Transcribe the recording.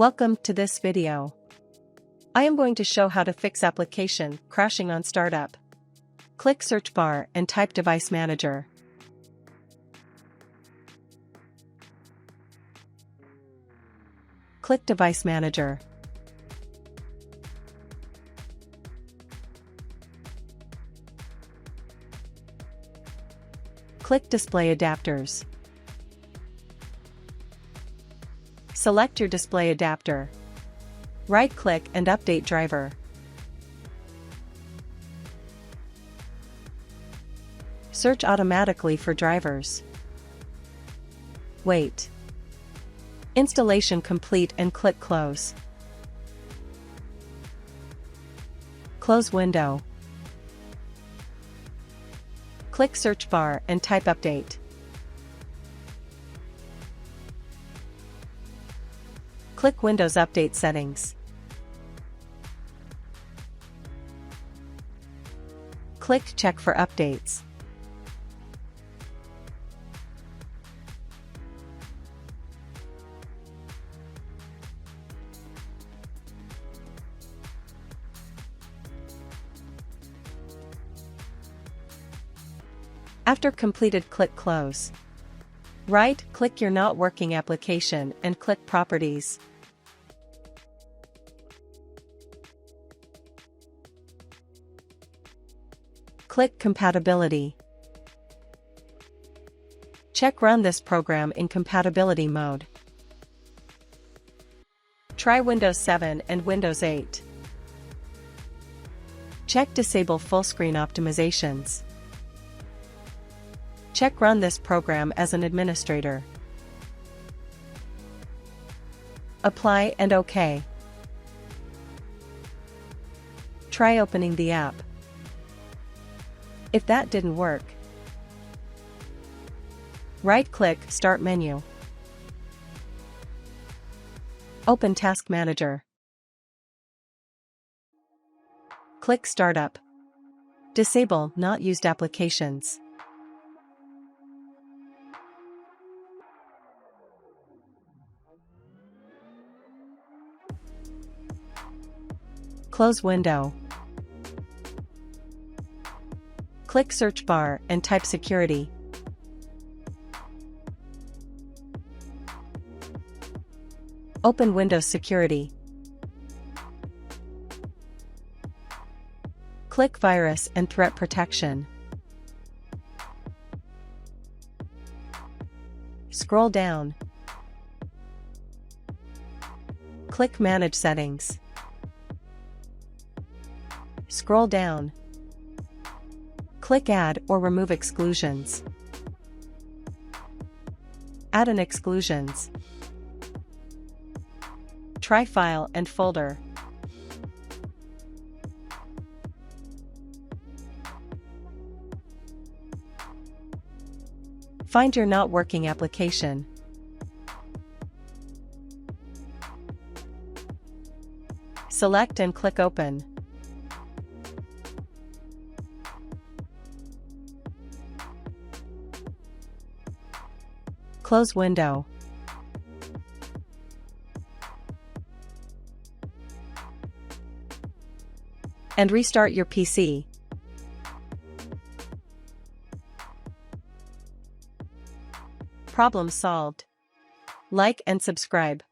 Welcome to this video. I am going to show how to fix application crashing on startup. Click search bar and type device manager. Click device manager. Click display adapters. Select your display adapter. Right-click and update driver. Search automatically for drivers. Wait. Installation complete and click close. Close window. Click search bar and type update. Click Windows Update Settings. Click Check for updates. After completed, click Close. Right-click your not working application and click Properties. Click Compatibility. Check Run this program in compatibility mode. Try Windows 7 and Windows 8. Check Disable full screen optimizations. Check Run this program as an administrator. Apply and OK. Try opening the app. If that didn't work, right-click Start menu. Open Task Manager. Click Startup. Disable Not Used Applications. Close window. Click search bar and type security. Open Windows Security. Click Virus and Threat Protection. Scroll down. Click Manage Settings. Scroll down. Click Add or Remove Exclusions. Add an exclusions. Try File and Folder. Find your not working application. Select and click Open. Close window. And restart your PC. Problem solved. Like and subscribe.